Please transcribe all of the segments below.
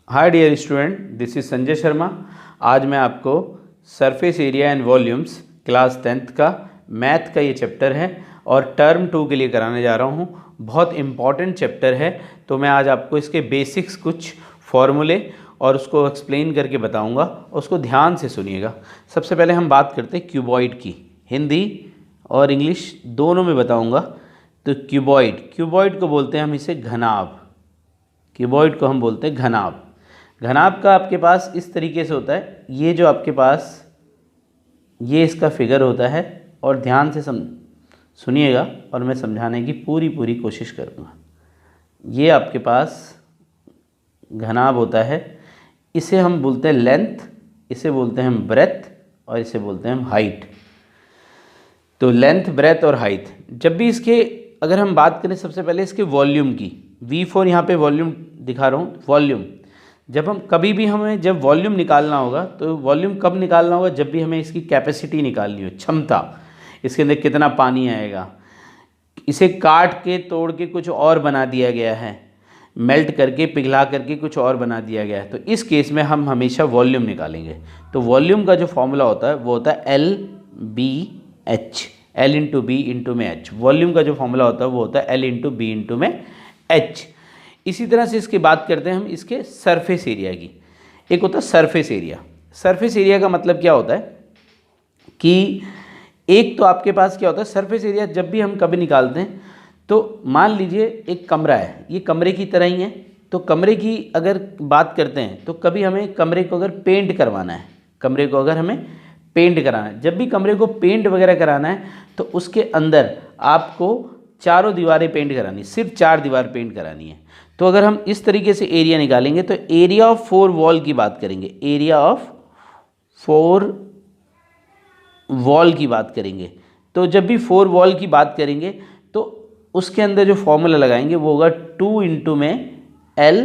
Hi dear student, this is Sanjay Sharma. आज मैं आपको surface area and volumes class 10th का मैथ का ये चैप्टर है और टर्म 2 के लिए कराने जा रहा हूँ। बहुत इम्पॉर्टेंट चैप्टर है, तो मैं आज आपको इसके बेसिक्स कुछ फॉर्मूले और उसको एक्सप्लेन करके बताऊँगा, उसको ध्यान से सुनिएगा। सबसे पहले हम बात करते हैं क्यूबॉइड की। हिंदी और इंग्लिश दोनों में बताऊँगा। तो क्यूबॉइड को बोलते हैं हम इसे घनाभ। क्यूबॉइड को हम बोलते हैं घनाभ। घनाभ का आपके पास इस तरीके से होता है, ये जो आपके पास ये इसका फिगर होता है, और ध्यान से सुनिएगा और मैं समझाने की पूरी कोशिश करूँगा। ये आपके पास घनाभ होता है, इसे हम बोलते हैं लेंथ, इसे बोलते हैं हम ब्रेथ और इसे बोलते हैं हम हाइट। तो लेंथ, ब्रेथ और हाइट। जब भी इसके अगर हम बात करें सबसे पहले इसके वॉल्यूम की, V4 यहाँ पे वॉल्यूम दिखा रहा हूँ। वॉल्यूम जब हम कभी भी हमें जब वॉल्यूम निकालना होगा, तो वॉल्यूम कब निकालना होगा? जब भी हमें इसकी कैपेसिटी निकालनी हो, क्षमता, इसके अंदर कितना पानी आएगा। इसे काट के तोड़ के कुछ और बना दिया गया है, मेल्ट करके पिघला करके कुछ और बना दिया गया है, तो इस केस में हम हमेशा वॉल्यूम निकालेंगे। तो वॉल्यूम का जो फॉर्मूला होता है वो होता है LBH, L into B into में H। वॉल्यूम का जो फॉर्मूला होता है वो होता है L इंटू बी इंटू में H। इसी तरह से इसकी बात करते हैं हम इसके सरफेस एरिया की। एक होता है सरफेस एरिया। सरफेस एरिया का मतलब क्या होता है कि एक तो आपके पास क्या होता है सरफेस एरिया, जब भी हम कभी निकालते हैं तो मान लीजिए एक कमरा है, ये कमरे की तरह ही है। तो कमरे की अगर बात करते हैं तो कभी हमें कमरे को अगर पेंट करवाना है, कमरे को अगर हमें पेंट कराना है, जब भी कमरे को पेंट वगैरह कराना है तो उसके अंदर आपको चारों दीवारें पेंट करानी, सिर्फ 4 दीवार पेंट करानी है। तो अगर हम इस तरीके से एरिया निकालेंगे तो एरिया ऑफ 4 वॉल की बात करेंगे, एरिया ऑफ 4 वॉल की बात करेंगे। तो जब भी 4 वॉल की बात करेंगे तो उसके अंदर जो फॉर्मूला लगाएंगे वो होगा 2 इंटू में L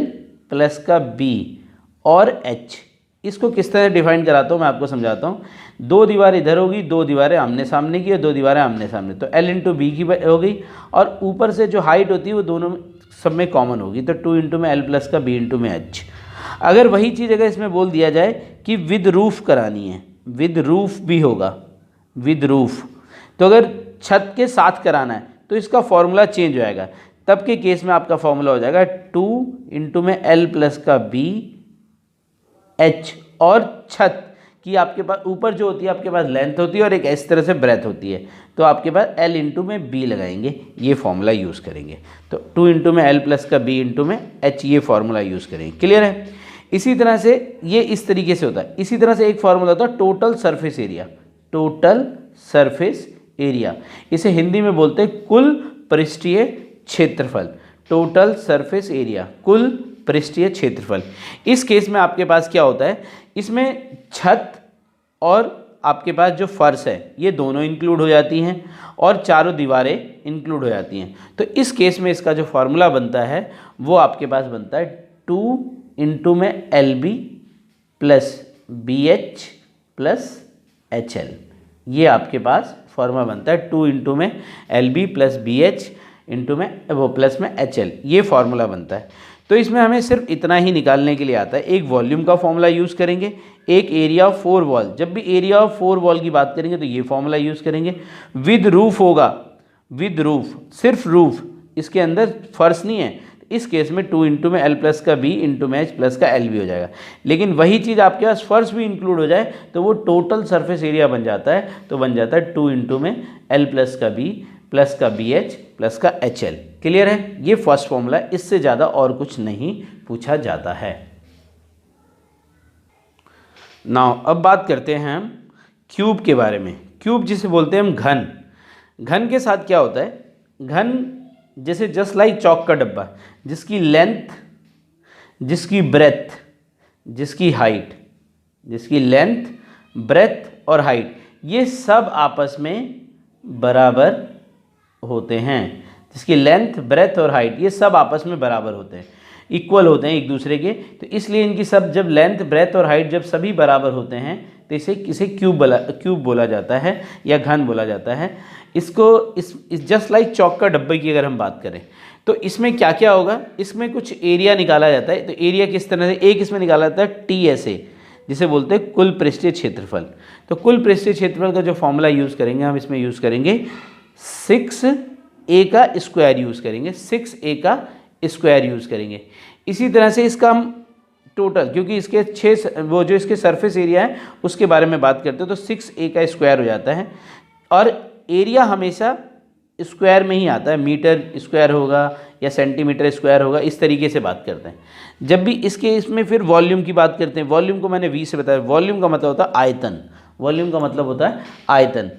प्लस का B और H। इसको किस तरह डिफाइन कराता हूँ मैं आपको समझाता हूँ। 2 दीवारें इधर होगी, 2 दीवारें आमने सामने की और 2 दीवारें आमने सामने, तो L इंटू बी की हो गई। और ऊपर से जो हाइट होती है वो दोनों सब में कॉमन होगी, तो 2 इंटू में L प्लस का B इंटू में H। अगर वही चीज़ अगर इसमें बोल दिया जाए कि विद रूफ करानी है, विद रूफ भी होगा, विद रूफ। तो अगर छत के साथ कराना है तो इसका फॉर्मूला चेंज हो जाएगा। तब के केस में आपका फॉर्मूला हो जाएगा 2 इंटू में L प्लस का B H। और छत की आपके पास ऊपर जो होती है आपके पास लेंथ होती है और एक इस तरह से ब्रेथ होती है, तो आपके पास L इंटू में B लगाएंगे, ये फॉर्मूला यूज़ करेंगे। तो 2 इंटू में L प्लस का B इंटू में H, ये फॉर्मूला यूज़ करेंगे। क्लियर है? इसी तरह से ये इस तरीके से होता है। इसी तरह से एक फॉर्मूला होता है total surface area. Total surface area, इसे हिंदी में बोलते हैं कुल पृष्ठीय क्षेत्रफल। टोटल सरफेस एरिया, कुल पृष्ठीय क्षेत्रफल। इस केस में आपके पास क्या होता है, इसमें छत और आपके पास जो फर्श है ये दोनों इंक्लूड हो जाती हैं और चारों दीवारें इंक्लूड हो जाती हैं। तो इस केस में इसका जो फॉर्मूला बनता है वो आपके पास बनता है 2 इंटू में LB plus BH plus HL। ये आपके पास फॉर्मूला बनता है 2 इंटू में LB प्लस BH इंटू में वो प्लस में HL, ये फॉर्मूला बनता है। तो इसमें हमें सिर्फ इतना ही निकालने के लिए आता है। एक वॉल्यूम का फॉर्मूला यूज़ करेंगे, एक एरिया ऑफ 4 वॉल। जब भी एरिया ऑफ 4 वॉल की बात करेंगे तो ये फॉर्मूला यूज़ करेंगे। विद रूफ होगा, विद रूफ, सिर्फ रूफ, इसके अंदर फर्श नहीं है। इस केस में 2 इंटू में L प्लस का B इंटू में H प्लस का L भी हो जाएगा। लेकिन वही चीज़ आपके पास फर्श भी इंक्लूड हो जाए तो वो टोटल सरफेस एरिया बन जाता है। तो बन जाता है 2 इंटू में L प्लस का B प्लस का BH प्लस का HL। क्लियर है? ये फर्स्ट फॉर्मूला है, इससे ज़्यादा और कुछ नहीं पूछा जाता है। नाउ अब बात करते हैं हम क्यूब के बारे में। क्यूब जिसे बोलते हैं हम घन। घन के साथ क्या होता है? घन जैसे जस्ट लाइक चौक का डब्बा, जिसकी लेंथ, जिसकी ब्रेथ, जिसकी हाइट, जिसकी लेंथ, ब्रेथ और हाइट ये सब आपस में बराबर होते हैं। जिसकी लेंथ, ब्रेथ और हाइट ये सब आपस में बराबर होते हैं, इक्वल होते हैं एक दूसरे के। तो इसलिए इनकी सब जब लेंथ, ब्रेथ और हाइट जब सभी बराबर होते हैं तो इसे क्यूब बोला जाता है या घन बोला जाता है। इसको इस जस्ट लाइक चौक का डब्बे की अगर हम बात करें तो इसमें क्या क्या होगा, इसमें कुछ एरिया निकाला जाता है। तो एरिया किस तरह से, एक इसमें निकाला जाता है TSA, जिसे बोलते हैं कुल पृष्ठीय क्षेत्रफल। तो कुल पृष्ठीय क्षेत्रफल का जो फॉर्मूला यूज़ करेंगे हम, इसमें यूज़ करेंगे 6a का स्क्वायर यूज़ करेंगे, 6a का स्क्वायर यूज़ करेंगे। इसी तरह से इसका हम टोटल, क्योंकि इसके वो जो इसके सरफेस एरिया है उसके बारे में बात करते हैं, तो 6a का स्क्वायर हो जाता है। और एरिया हमेशा स्क्वायर में ही आता है, मीटर स्क्वायर होगा या सेंटीमीटर स्क्वायर होगा, इस तरीके से बात करते हैं। जब भी इसमें फिर वॉल्यूम की बात करते हैं, वॉल्यूम को मैंने V से बताया, वॉल्यूम का मतलब होता है आयतन, वॉल्यूम का मतलब होता है आयतन।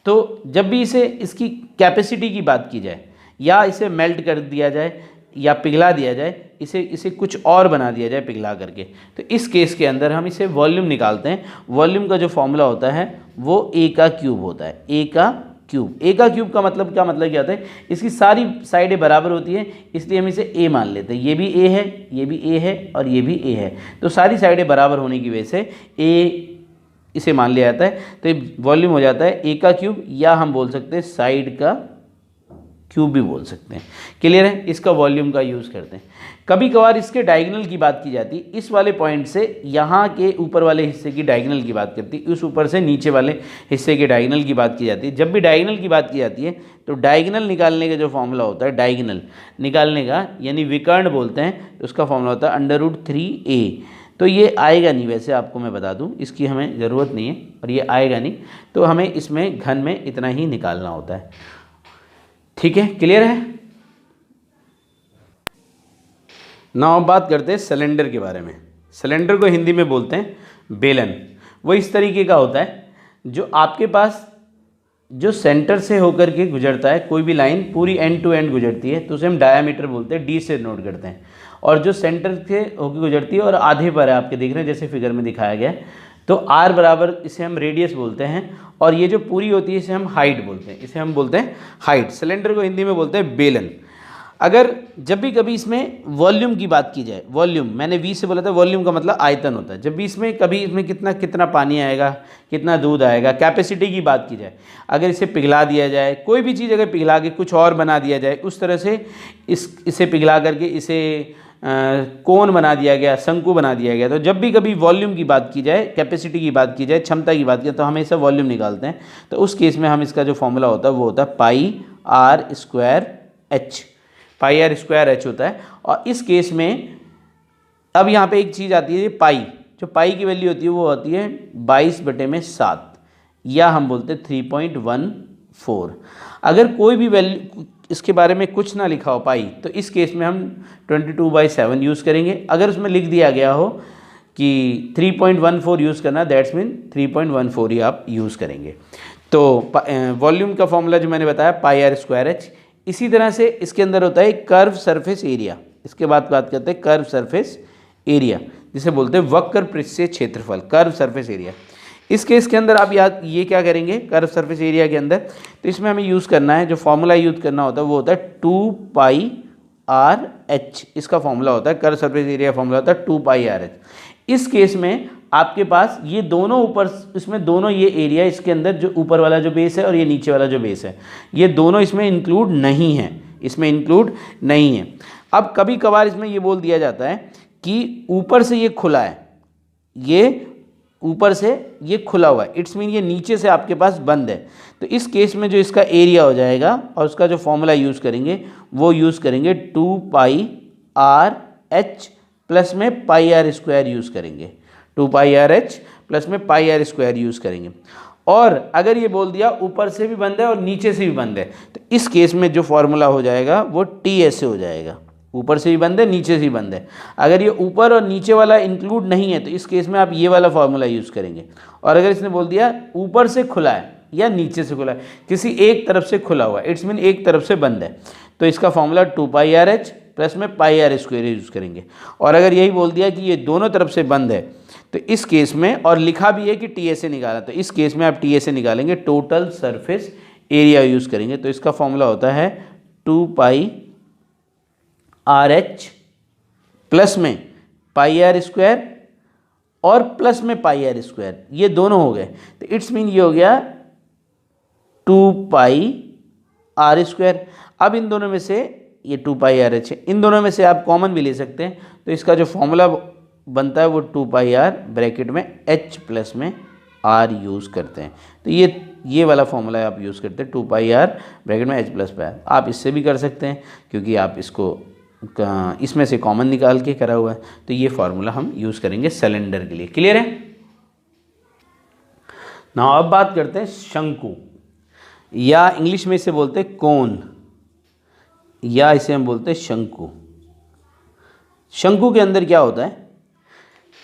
तो जब भी इसकी कैपेसिटी की बात की जाए, या इसे मेल्ट कर दिया जाए या पिघला दिया जाए, इसे कुछ और बना दिया जाए पिघला करके, तो इस केस के अंदर हम इसे वॉल्यूम निकालते हैं। वॉल्यूम का जो फॉर्मूला होता है वो A का क्यूब होता है, A का क्यूब। A का क्यूब का मतलब क्या होता है, इसकी सारी साइडें बराबर होती हैं, इसलिए हम इसे A मान लेते हैं। ये भी A है, ये भी A है और ये भी A है, तो सारी साइडें बराबर होने की वजह से A इसे मान लिया जाता है। तो वॉल्यूम हो जाता है A का क्यूब, या हम बोल सकते हैं साइड का क्यूब भी बोल सकते हैं। क्लियर है, इसका वॉल्यूम का यूज़ करते हैं। कभी कभार इसके डायगोनल की बात की जाती है, इस वाले पॉइंट से यहाँ के ऊपर वाले हिस्से की डायगोनल की बात करती है, उस ऊपर से नीचे वाले हिस्से के डायगोनल की बात की जाती है। जब भी डायगोनल की बात की जाती है तो डायगोनल निकालने का जो फॉर्मूला होता है, डायगोनल निकालने का यानी विकर्ण बोलते हैं, तो उसका फॉर्मूला होता है √3a। तो ये आएगा नहीं, वैसे आपको मैं बता दूं, इसकी हमें ज़रूरत नहीं है और ये आएगा नहीं, तो हमें इसमें घन में इतना ही निकालना होता है। ठीक है, क्लियर है। नाउ बात करते हैं सिलेंडर के बारे में। सिलेंडर को हिंदी में बोलते हैं बेलन। वो इस तरीके का होता है जो आपके पास जो सेंटर से होकर के गुजरता है, कोई भी लाइन पूरी एंड टू एंड गुजरती है तो उसे हम डायामीटर बोलते हैं, D से नोट करते हैं। और जो सेंटर से होकर गुजरती है और आधे पर है, आपके देख रहे हैं जैसे फिगर में दिखाया गया है, तो R बराबर इसे हम रेडियस बोलते हैं। और ये जो पूरी होती है इसे हम हाइट बोलते हैं, इसे हम बोलते हैं हाइट। सिलेंडर को हिंदी में बोलते हैं बेलन। अगर जब भी कभी इसमें वॉल्यूम की बात की जाए, वॉल्यूम मैंने V से बोला था, वॉल्यूम का मतलब आयतन होता है। जब भी कभी इसमें कितना पानी आएगा, कितना दूध आएगा, कैपेसिटी की बात की जाए, अगर इसे पिघला दिया जाए, कोई भी चीज़ अगर पिघला के कुछ और बना दिया जाए, उस तरह से इसे पिघला करके इसे कोन बना दिया गया, शंकु बना दिया गया, तो जब भी कभी वॉल्यूम की बात की जाए, कैपेसिटी की बात की जाए, क्षमता की बात की जाए, तो हम इसे वॉल्यूम निकालते हैं। तो उस केस में हम इसका जो फॉर्मूला होता है वो होता है πr²h, πr² होता है। और इस केस में अब यहाँ पे एक चीज़ आती है, पाई, जो पाई की वैल्यू होती है वो होती है 22/7, या हम बोलते हैं 3.14। अगर कोई भी वैल्यू इसके बारे में कुछ ना लिखा हो पाई, तो इस केस में हम 22/7 यूज़ करेंगे। अगर उसमें लिख दिया गया हो कि 3.14 यूज़ करना, दैट्स मीन 3.14 ही आप यूज़ करेंगे। तो वॉल्यूम का फॉर्मूला जो मैंने बताया πr²h। इसी तरह से इसके अंदर होता है कर्व सरफेस एरिया। इसके बाद बात करते हैं कर्व सरफेस एरिया, जिसे बोलते हैं वक्र पृष्ठीय क्षेत्रफल, कर्व सरफेस एरिया। इस केस के अंदर आप ये क्या करेंगे, कर्व सरफेस एरिया के अंदर, तो इसमें हमें यूज़ करना है, जो फॉर्मूला यूज़ करना होता है वो होता है 2πrh। इसका फॉर्मूला होता है, कर्व सरफेस एरिया फॉर्मूला होता है 2πrh। इस केस में आपके पास ये दोनों ऊपर, इसमें दोनों ये एरिया, इसके अंदर जो ऊपर वाला जो बेस है और ये नीचे वाला जो बेस है, ये दोनों इसमें इंक्लूड नहीं है, इसमें इंक्लूड नहीं है। अब कभी कभार इसमें ये बोल दिया जाता है कि ऊपर से ये खुला है, ये ऊपर से ये खुला हुआ है, इट्स मीन ये नीचे से आपके पास बंद है। तो इस केस में जो इसका एरिया हो जाएगा और उसका जो फॉर्मूला यूज़ करेंगे वो यूज़ करेंगे 2πrh प्लस में πr² यूज़ करेंगे, 2πrh प्लस में πr² यूज़ करेंगे। और अगर ये बोल दिया ऊपर से भी बंद है और नीचे से भी बंद है, तो इस केस में जो फॉर्मूला हो जाएगा वो TSA हो जाएगा। ऊपर से भी बंद है, नीचे से भी बंद है। अगर ये ऊपर और नीचे वाला इंक्लूड नहीं है तो इस केस में आप ये वाला फॉर्मूला यूज़ करेंगे। और अगर इसने बोल दिया ऊपर से खुला है या नीचे से खुला है, किसी एक तरफ से खुला हुआ है, इट्स मीन एक तरफ से बंद है, तो इसका फॉर्मूला 2πrh प्लस में πr² यूज़ करेंगे। और अगर यही बोल दिया कि ये दोनों तरफ से बंद है, तो इस केस में, और लिखा भी है कि TSA निकाला, तो इस केस में आप TSA निकालेंगे, टोटल सरफेस एरिया यूज़ करेंगे। तो इसका फॉर्मूला होता है 2πrh प्लस में πr² और प्लस में पाई आर स्क्वायर, ये दोनों हो गए। तो इट्स मीन ये हो गया 2 पाई आर स्क्वायर। अब इन दोनों में से ये 2 पाई आर एच है, इन दोनों में से आप कॉमन भी ले सकते हैं। तो इसका जो फॉर्मूला बनता है वो 2 पाई आर ब्रैकेट में एच प्लस में आर यूज़ करते हैं। तो ये वाला फॉर्मूला आप यूज़ करते हैं 2 पाई आर ब्रैकेट में एच प्लस पाई आर। आप इससे भी कर सकते हैं क्योंकि आप इसको इसमें से कॉमन निकाल के करा हुआ है। तो ये फार्मूला हम यूज़ करेंगे सिलेंडर के लिए। क्लियर है ना। अब बात करते हैं शंकु, या इंग्लिश में इसे बोलते हैं कोन, या इसे हम बोलते हैं शंकु। शंकु के अंदर क्या होता है,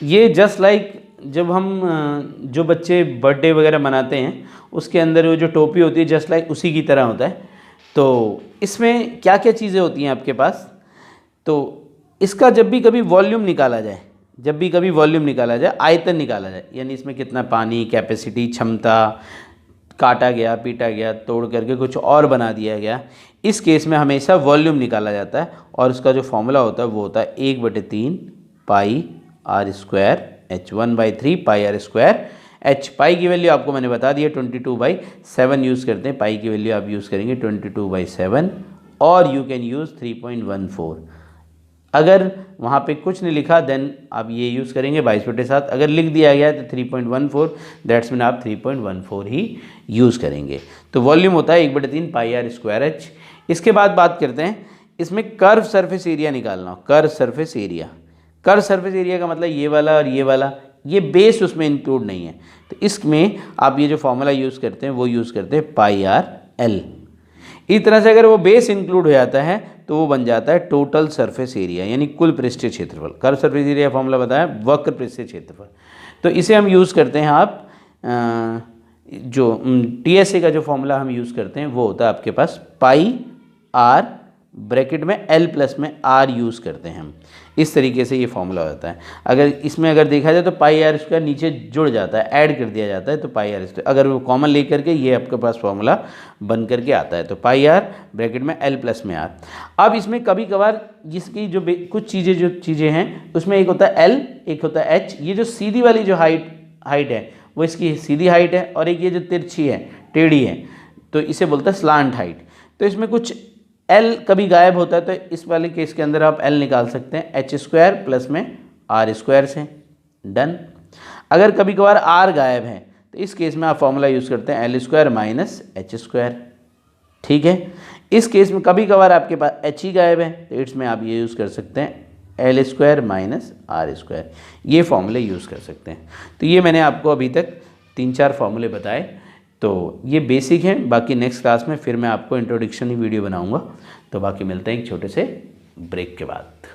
ये जस्ट लाइक जब हम जो बच्चे बर्थडे वगैरह मनाते हैं उसके अंदर वो जो टोपी होती है जस्ट लाइक उसी की तरह होता है। तो इसमें क्या क्या चीज़ें होती हैं आपके पास, तो इसका जब भी कभी वॉल्यूम निकाला जाए, जब भी कभी वॉल्यूम निकाला जाए, आयतन निकाला जाए, यानी इसमें कितना पानी, कैपेसिटी, क्षमता, काटा गया, पीटा गया, तोड़ करके कुछ और बना दिया गया, इस केस में हमेशा वॉल्यूम निकाला जाता है। और उसका जो फॉर्मूला होता है वो होता है 1/3 pi r square h, 1/3 pi r square h. Pi की वैल्यू आपको मैंने बता दी है 22/7 यूज़ करते हैं। पाई की वैल्यू आप यूज़ करेंगे 22/7 और यू कैन यूज़ 3.14। अगर वहाँ पे कुछ नहीं लिखा देन आप ये यूज़ करेंगे 22/7। अगर लिख दिया गया है तो 3.14, दैट्स मीन आप 3.14 ही यूज़ करेंगे। तो वॉल्यूम होता है 1/3 पाई आर स्क्वायर एच। इसके बाद बात करते हैं इसमें कर्व सरफेस एरिया निकालना हो। Curve surface area, curve surface area का मतलब ये वाला और ये वाला, ये बेस उसमें इंक्लूड नहीं है। तो इसमें आप ये जो फॉर्मूला यूज़ करते हैं वो यूज़ करते हैं पाई आर एल। इस तरह से अगर वो बेस इंक्लूड हो जाता है तो वो बन जाता है टोटल सरफेस एरिया, यानी कुल पृष्ठीय क्षेत्रफल। कर्व सरफेस एरिया फॉर्मूला बताया वक्र पृष्ठीय क्षेत्रफल। तो इसे हम यूज़ करते हैं आप जो टीएसए का जो फॉर्मूला हम यूज़ करते हैं वो होता है आपके पास पाई आर ब्रैकेट में एल प्लस में आर यूज़ करते हैं हम। इस तरीके से ये फॉर्मूला होता है। अगर इसमें अगर देखा जाए तो पाई आर स्क्वायर नीचे जुड़ जाता है, ऐड कर दिया जाता है, तो पाई आर स्क्वायर अगर वो कॉमन लेकर के ये आपके पास फॉर्मूला बन करके आता है। तो पाई आर ब्रैकेट में एल प्लस में आर। अब इसमें कभी कभार जिसकी जो कुछ चीज़ें हैं उसमें एक होता है एल, एक होता है एच। ये जो सीधी वाली जो हाइट है वो इसकी सीधी हाइट है, और एक ये जो तिरछी है, टेढ़ी है, तो इसे बोलते हैं स्लांट हाइट। तो इसमें कुछ एल कभी गायब होता है तो इस वाले केस के अंदर आप एल निकाल सकते हैं एच स्क्वायर प्लस में आर स्क्वायर से। डन। अगर कभी कभार आर गायब है तो इस केस में आप फॉर्मूला यूज़ करते हैं L square minus H square. ठीक है। इस केस में कभी कभार आपके पास एच ही गायब है तो इट्स में आप ये यूज़ कर सकते हैं L square minus R square. ये फॉर्मूले यूज़ कर सकते हैं। तो ये मैंने आपको अभी तक 3-4 फॉर्मूले बताए। तो ये बेसिक हैं, बाकी नेक्स्ट क्लास में फिर मैं आपको इंट्रोडक्शन ही वीडियो बनाऊंगा। तो बाकी मिलते हैं एक छोटे से ब्रेक के बाद।